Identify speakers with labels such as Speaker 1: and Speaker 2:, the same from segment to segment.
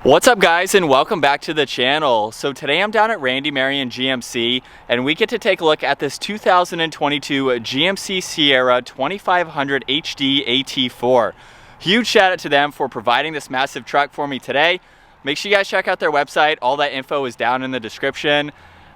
Speaker 1: What's up guys, and welcome back to the channel. So today I'm down at Randy Marion GMC and we get to take a look at this 2022 GMC Sierra 2500 HD AT4. Huge shout out to them for providing this massive truck for me today. Make sure you guys check out their website. All that info is down in the description.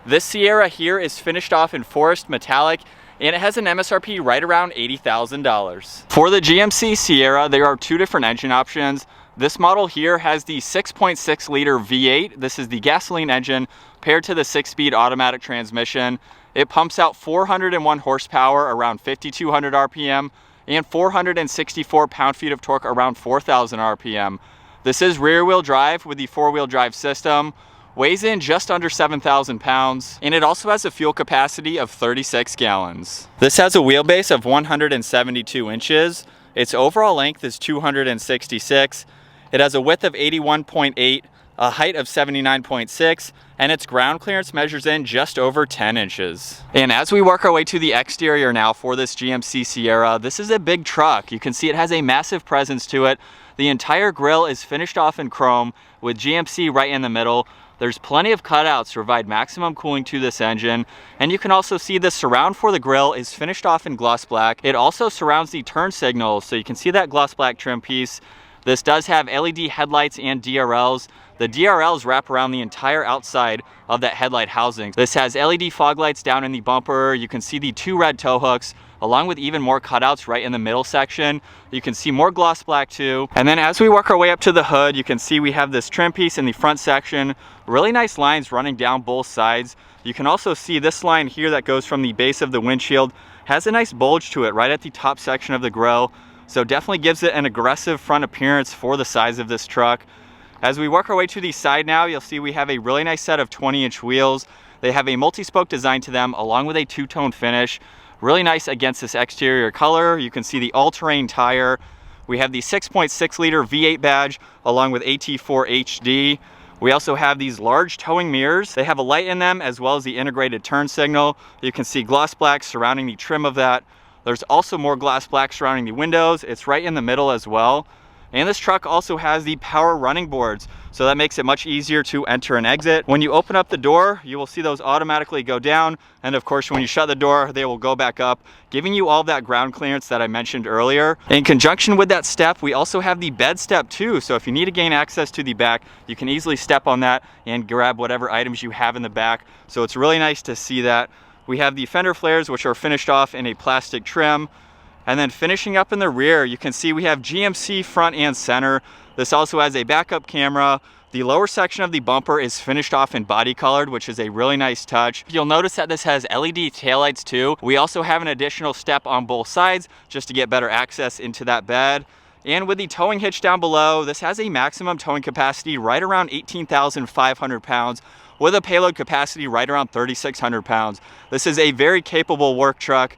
Speaker 1: This Sierra here is finished off in forest metallic and it has an MSRP right around $80,000. For the GMC Sierra, there are two different engine options. This model here has the 6.6 liter V8. This is the gasoline engine paired to the 6-speed automatic transmission. It pumps out 401 horsepower around 5,200 RPM and 464 pound-feet of torque around 4,000 RPM. This is rear-wheel drive with the 4-wheel drive system. Weighs in just under 7,000 pounds, and it also has a fuel capacity of 36 gallons. This has a wheelbase of 172 inches. Its overall length is 266. It has a width of 81.8, a height of 79.6, and its ground clearance measures in just over 10 inches. And as we work our way to the exterior now for this GMC Sierra, this is a big truck. You can see it has a massive presence to it. The entire grille is finished off in chrome with GMC right in the middle. There's plenty of cutouts to provide maximum cooling to this engine. And you can also see the surround for the grille is finished off in gloss black. It also surrounds the turn signals, so you can see that gloss black trim piece. This does have LED headlights and DRLs. The DRLs wrap around the entire outside of that headlight housing. This has LED fog lights down in the bumper. You can see the two red tow hooks, along with even more cutouts right in the middle section. You can see more gloss black too. And then as we work our way up to the hood, you can see we have this trim piece in the front section. Really nice lines running down both sides. You can also see this line here that goes from the base of the windshield, has a nice bulge to it right at the top section of the grille. So definitely gives it an aggressive front appearance for the size of this truck. As we work our way to the side now, you'll see we have a really nice set of 20-inch wheels. They have a multi-spoke design to them along with a two-tone finish. Really nice against this exterior color. You can see the all-terrain tire. We have the 6.6 liter V8 badge along with AT4 HD. We also have these large towing mirrors. They have a light in them as well as the integrated turn signal. You can see gloss black surrounding the trim of that. There's also more gloss black surrounding the windows. It's right in the middle as well. And this truck also has the power running boards, so that makes it much easier to enter and exit. When you open up the door, you will see those automatically go down. And of course, when you shut the door, they will go back up, giving you all of that ground clearance that I mentioned earlier. In conjunction with that step, we also have the bed step too. So if you need to gain access to the back, you can easily step on that and grab whatever items you have in the back. So it's really nice to see that. We have the fender flares, which are finished off in a plastic trim. And then finishing up in the rear, you can see we have GMC front and center. This also has a backup camera. The lower section of the bumper is finished off in body colored, which is a really nice touch. You'll notice that this has LED taillights too. We also have an additional step on both sides just to get better access into that bed. And with the towing hitch down below, this has a maximum towing capacity right around 18,500 pounds with a payload capacity right around 3,600 pounds. This is a very capable work truck.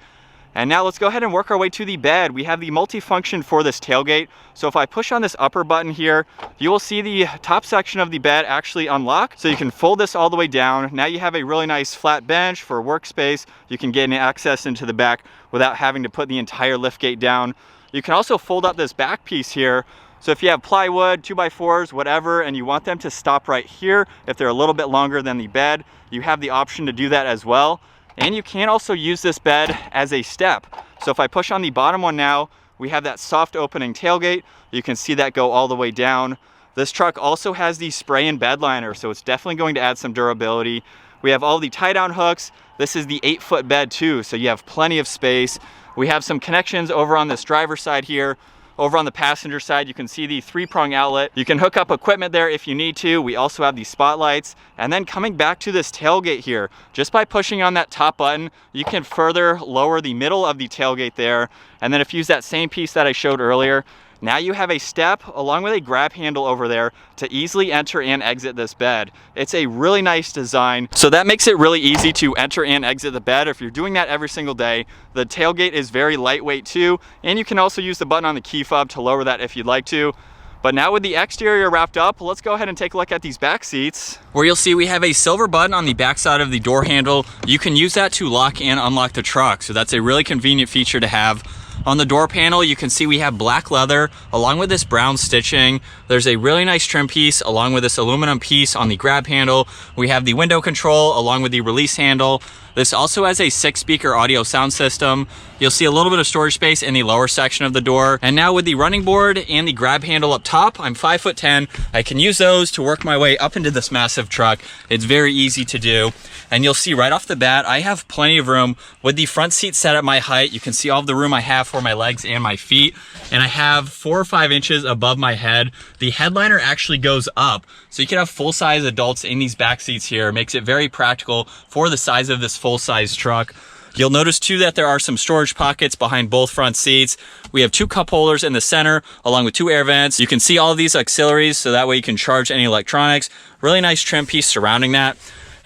Speaker 1: And now let's go ahead and work our way to the bed. We have the multifunction for this tailgate. So if I push on this upper button here, you will see the top section of the bed actually unlock. So you can fold this all the way down. Now you have a really nice flat bench for workspace. You can gain access into the back without having to put the entire liftgate down. You can also fold up this back piece here. So if you have plywood, 2x4s, whatever, and you want them to stop right here, if they're a little bit longer than the bed, you have the option to do that as well. And you can also use this bed as a step. So if I push on the bottom one now, we have that soft opening tailgate. You can see that go all the way down. This truck also has the spray and bed liner, so it's definitely going to add some durability. We have all the tie down hooks. This is the 8-foot bed too, so you have plenty of space. We have some connections over on this driver's side here. Over on the passenger side, you can see the 3-prong outlet. You can hook up equipment there if you need to. We also have the spotlights. And then coming back to this tailgate here, just by pushing on that top button, you can further lower the middle of the tailgate there. And then if you use that same piece that I showed earlier, now you have a step along with a grab handle over there to easily enter and exit this bed. It's a really nice design. So that makes it really easy to enter and exit the bed if you're doing that every single day. The tailgate is very lightweight too, and you can also use the button on the key fob to lower that if you'd like to. But now with the exterior wrapped up, let's go ahead and take a look at these back seats, where you'll see we have a silver button on the back side of the door handle. You can use that to lock and unlock the truck. So that's a really convenient feature to have. On the door panel, you can see we have black leather along with this brown stitching. There's a really nice trim piece along with this aluminum piece on the grab handle. We have the window control along with the release handle. This also has a 6-speaker audio sound system. You'll see a little bit of storage space in the lower section of the door. And now with the running board and the grab handle up top, I'm 5'10". I can use those to work my way up into this massive truck. It's very easy to do. And you'll see right off the bat, I have plenty of room with the front seat set at my height. You can see all of the room I have for my legs and my feet. And I have 4 or 5 inches above my head. The headliner actually goes up. So you can have full-size adults in these back seats here. It makes it very practical for the size of this full-size truck. You'll notice too that there are some storage pockets behind both front seats. We have 2 cup holders in the center along with 2 air vents. You can see all of these auxiliaries so that way you can charge any electronics. Really nice trim piece surrounding that.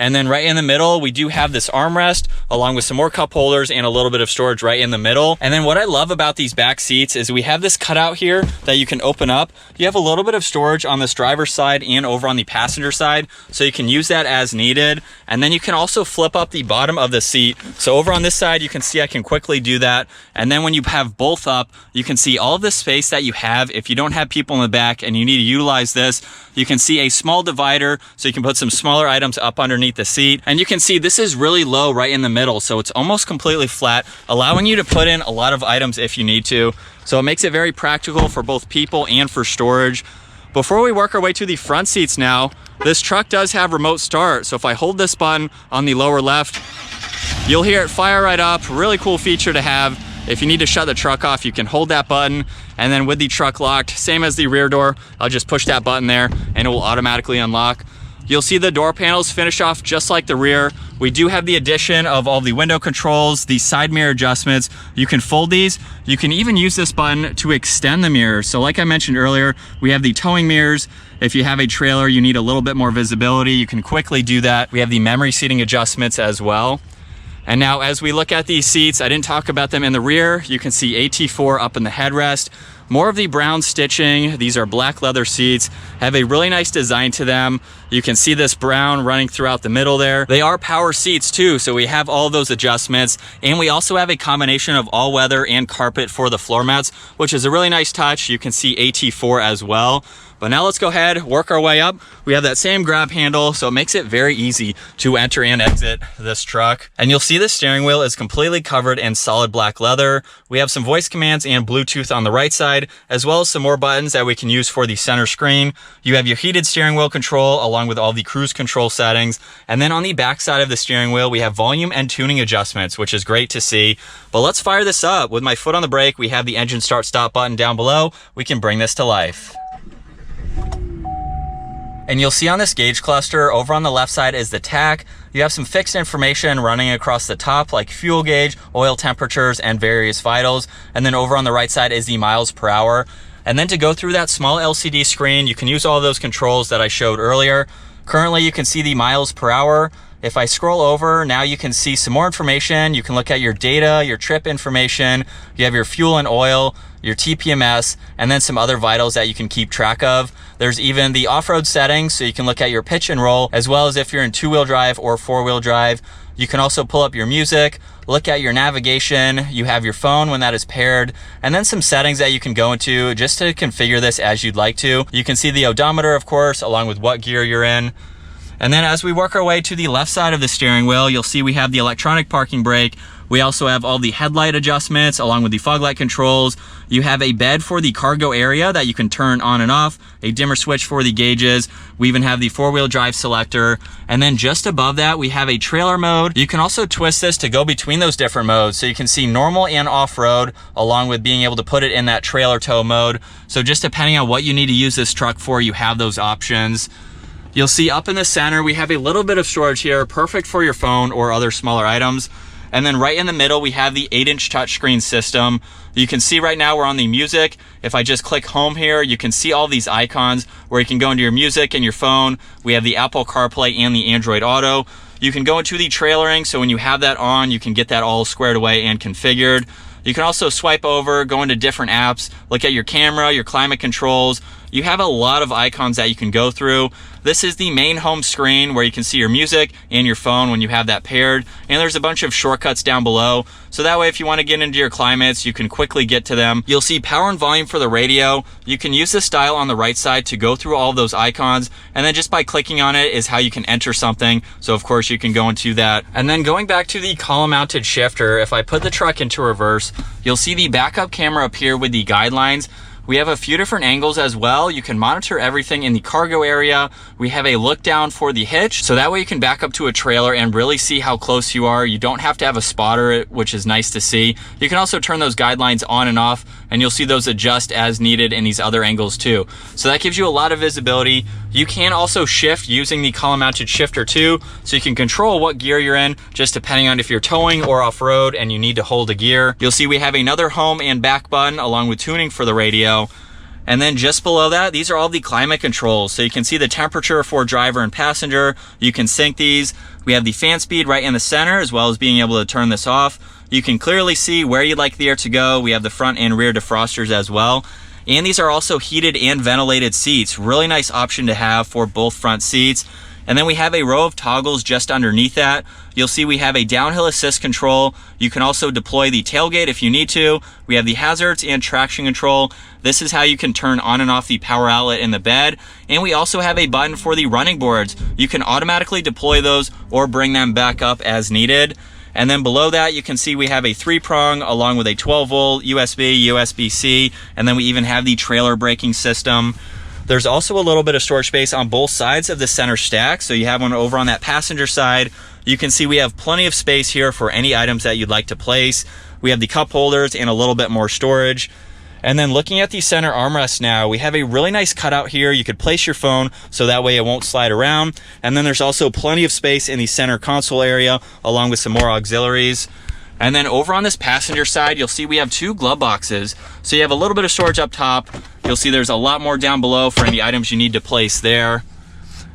Speaker 1: And then right in the middle, we do have this armrest along with some more cup holders and a little bit of storage right in the middle. And then what I love about these back seats is we have this cutout here that you can open up. You have a little bit of storage on this driver's side and over on the passenger side, so you can use that as needed. And then you can also flip up the bottom of the seat. So over on this side, you can see I can quickly do that. And then when you have both up, you can see all of the space that you have. If you don't have people in the back and you need to utilize this, you can see a small divider so you can put some smaller items up underneath the seat. And you can see this is really low right in the middle, so it's almost completely flat, allowing you to put in a lot of items if you need to. So it makes it very practical for both people and for storage. Before we work our way to the front seats now, this truck does have remote start. So if I hold this button on the lower left, you'll hear it fire right up. Really cool feature to have. If you need to shut the truck off, you can hold that button, and then with the truck locked, same as the rear door, I'll just push that button there and it will automatically unlock. You'll see the door panels finish off just like the rear. We do have the addition of all the window controls, the side mirror adjustments. You can fold these. You can even use this button to extend the mirror. So like I mentioned earlier, we have the towing mirrors. If you have a trailer, you need a little bit more visibility, you can quickly do that. We have the memory seating adjustments as well. And now as we look at these seats, I didn't talk about them in the rear. You can see AT4 up in the headrest. More of the brown stitching. These are black leather seats, have a really nice design to them. You can see this brown running throughout the middle there. They are power seats too, so we have all those adjustments. And we also have a combination of all weather and carpet for the floor mats, which is a really nice touch. You can see AT4 as well. But now let's go ahead, work our way up. We have that same grab handle, so it makes it very easy to enter and exit this truck. And you'll see the steering wheel is completely covered in solid black leather. We have some voice commands and Bluetooth on the right side, as well as some more buttons that we can use for the center screen. You have your heated steering wheel control along with all the cruise control settings. And then on the back side of the steering wheel, we have volume and tuning adjustments, which is great to see. But let's fire this up. With my foot on the brake, we have the engine start stop button down below. We can bring this to life. And you'll see on this gauge cluster, over on the left side is the tach. You have some fixed information running across the top like fuel gauge, oil temperatures, and various vitals. And then over on the right side is the miles per hour. And then to go through that small LCD screen, you can use all those controls that I showed earlier. Currently, you can see the miles per hour. If I scroll over, now you can see some more information. You can look at your data, your trip information. You have your fuel and oil, your TPMS, and then some other vitals that you can keep track of. There's even the off-road settings, so you can look at your pitch and roll, as well as if you're in 2-wheel drive or 4-wheel drive. You can also pull up your music, look at your navigation. You have your phone when that is paired, and then some settings that you can go into just to configure this as you'd like to. You can see the odometer, of course, along with what gear you're in. And then as we work our way to the left side of the steering wheel, you'll see we have the electronic parking brake. We also have all the headlight adjustments along with the fog light controls. You have a bed for the cargo area that you can turn on and off, a dimmer switch for the gauges. We even have the 4-wheel drive selector. And then just above that, we have a trailer mode. You can also twist this to go between those different modes. So you can see normal and off-road, along with being able to put it in that trailer tow mode. So just depending on what you need to use this truck for, you have those options. You'll see up in the center, we have a little bit of storage here, perfect for your phone or other smaller items. And then right in the middle, we have the 8-inch touchscreen system. You can see right now we're on the music. If I just click home here, you can see all these icons where you can go into your music and your phone. We have the Apple CarPlay and the Android Auto. You can go into the trailering, so when you have that on, you can get that all squared away and configured. You can also swipe over, go into different apps, look at your camera, your climate controls. You have a lot of icons that you can go through. This is the main home screen where you can see your music and your phone when you have that paired. And there's a bunch of shortcuts down below. So that way, if you want to get into your climates, you can quickly get to them. You'll see power and volume for the radio. You can use this dial on the right side to go through all of those icons. And then just by clicking on it is how you can enter something. So of course you can go into that. And then going back to the column mounted shifter, if I put the truck into reverse, you'll see the backup camera up here with the guidelines. We have a few different angles as well. You can monitor everything in the cargo area. We have a look down for the hitch. So that way you can back up to a trailer and really see how close you are. You don't have to have a spotter, which is nice to see. You can also turn those guidelines on and off, and you'll see those adjust as needed in these other angles too. So that gives you a lot of visibility. You can also shift using the column mounted shifter too. So you can control what gear you're in, just depending on if you're towing or off-road and you need to hold a gear. You'll see we have another home and back button along with tuning for the radio. And then just below that, these are all the climate controls. So you can see the temperature for driver and passenger. You can sync these. We have the fan speed right in the center, as well as being able to turn this off. You can clearly see where you'd like the air to go. We have the front and rear defrosters as well. And these are also heated and ventilated seats. Really nice option to have for both front seats. And then we have a row of toggles just underneath that. You'll see we have a downhill assist control. You can also deploy the tailgate if you need to. We have the hazards and traction control. This is how you can turn on and off the power outlet in the bed. And we also have a button for the running boards. You can automatically deploy those or bring them back up as needed. And then below that, you can see we have a 3-prong along with a 12-volt USB, USB-C, and then we even have the trailer braking system. There's also a little bit of storage space on both sides of the center stack. So you have one over on that passenger side. You can see we have plenty of space here for any items that you'd like to place. We have the cup holders and a little bit more storage. And then looking at the center armrest now, we have a really nice cutout here. You could place your phone so that way it won't slide around. And then there's also plenty of space in the center console area along with some more auxiliaries. And then over on this passenger side, you'll see we have 2 glove boxes. So you have a little bit of storage up top. You'll see there's a lot more down below for any items you need to place there.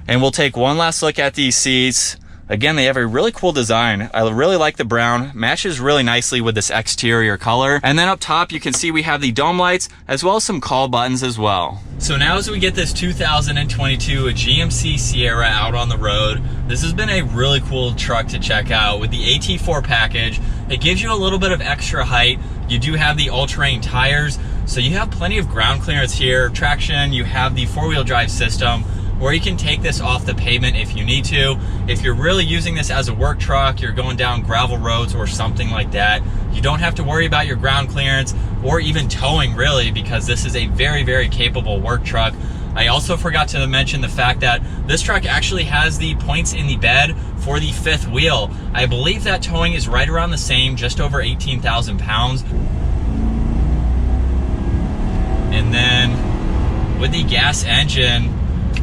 Speaker 1: And we'll take one last look at these seats. Again, they have a really cool design. I really like the brown. Matches really nicely with this exterior color. And then up top, you can see we have the dome lights as well as some call buttons as well. So now as we get this 2022 GMC Sierra out on the road, this has been a really cool truck to check out with the AT4 package. It gives you a little bit of extra height. You do have the all-terrain tires, so you have plenty of ground clearance here. Traction, you have the 4-wheel drive system, where you can take this off the pavement if you need to. If you're really using this as a work truck, you're going down gravel roads or something like that, you don't have to worry about your ground clearance or even towing really, because this is a very, very capable work truck. I also forgot to mention the fact that this truck actually has the points in the bed for the 5th wheel. I believe that towing is right around the same, just over 18,000 pounds. And then with the gas engine,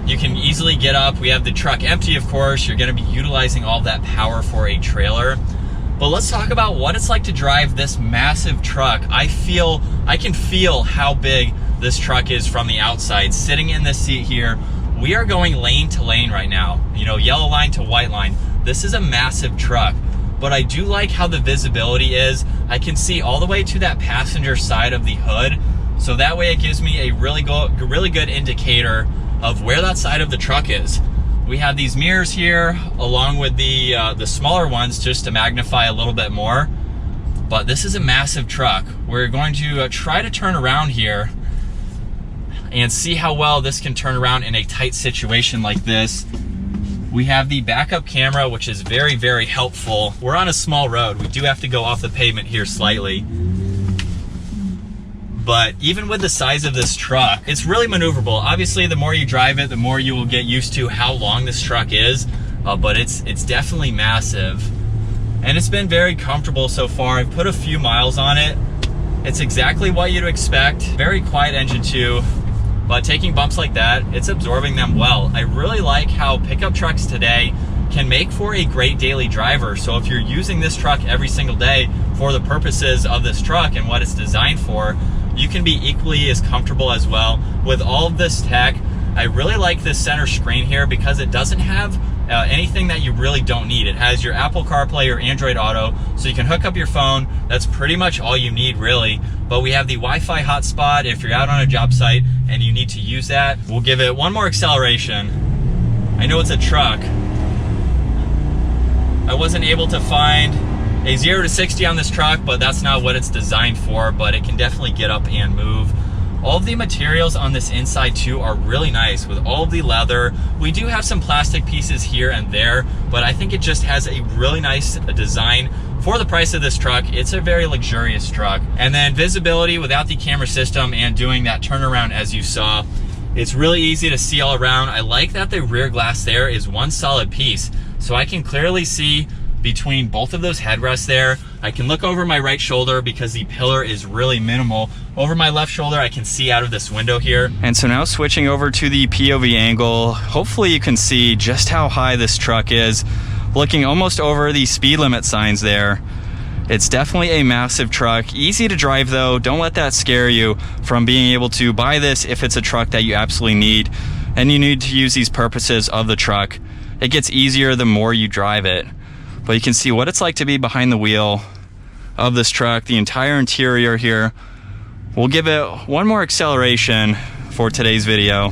Speaker 1: you can easily get up. We have the truck empty, of course. You're gonna be utilizing all that power for a trailer. But let's talk about what it's like to drive this massive truck. I can feel how big this truck is from the outside. Sitting in this seat here, we are going lane to lane right now. You know, yellow line to white line. This is a massive truck, but I do like how the visibility is. I can see all the way to that passenger side of the hood. So that way it gives me a really good indicator of where that side of the truck is. We have these mirrors here along with the smaller ones just to magnify a little bit more. But this is a massive truck. We're going to try to turn around here and see how well this can turn around in a tight situation like this. We have the backup camera, which is very, very helpful. We're on a small road. We do have to go off the pavement here slightly. But even with the size of this truck, it's really maneuverable. Obviously, the more you drive it, the more you will get used to how long this truck is. But it's definitely massive. And it's been very comfortable so far. I've put a few miles on it. It's exactly what you'd expect. Very quiet engine too. But taking bumps like that, it's absorbing them well. I really like how pickup trucks today can make for a great daily driver. So if you're using this truck every single day for the purposes of this truck and what it's designed for, you can be equally as comfortable as well. With all of this tech, I really like this center screen here because it doesn't have anything that you really don't need. It has your Apple CarPlay or Android Auto, so you can hook up your phone. That's pretty much all you need, really. But we have the Wi-Fi hotspot if you're out on a job site and you need to use that. We'll give it one more acceleration. I know it's a truck. I wasn't able to find a 0 to 60 on this truck, but that's not what it's designed for, but it can definitely get up and move. All of the materials on this inside too are really nice with all of the leather. We do have some plastic pieces here and there, but I think it just has a really nice design. For the price of this truck, it's a very luxurious truck. And then visibility without the camera system and doing that turnaround as you saw, it's really easy to see all around. I like that the rear glass there is one solid piece, so I can clearly see between both of those headrests there. I can look over my right shoulder because the pillar is really minimal. Over my left shoulder, I can see out of this window here. And so now switching over to the POV angle, hopefully you can see just how high this truck is. Looking almost over the speed limit signs there. It's definitely a massive truck. Easy to drive though. Don't let that scare you from being able to buy this if it's a truck that you absolutely need and you need to use these purposes of the truck. It gets easier the more you drive it. But you can see what it's like to be behind the wheel of this truck, the entire interior here. We'll give it one more acceleration for today's video.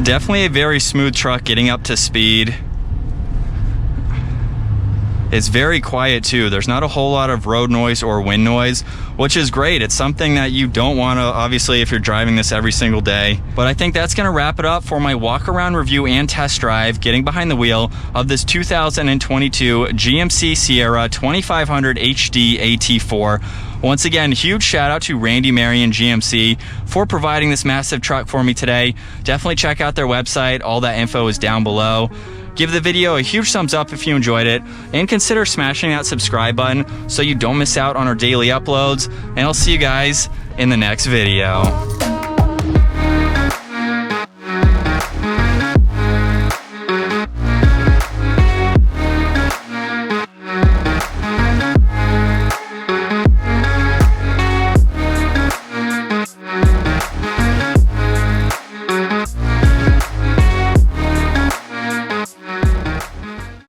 Speaker 1: Definitely a very smooth truck getting up to speed. It's very quiet too. There's not a whole lot of road noise or wind noise, which is great. It's something that you don't want to, obviously, if you're driving this every single day. But I think that's going to wrap it up for my walk around review and test drive, getting behind the wheel of this 2022 GMC Sierra 2500 HD AT4. Once again, huge shout out to Randy, Mary, and GMC for providing this massive truck for me today. Definitely check out their website. All that info is down below. Give the video a huge thumbs up if you enjoyed it, and consider smashing that subscribe button so you don't miss out on our daily uploads, and I'll see you guys in the next video.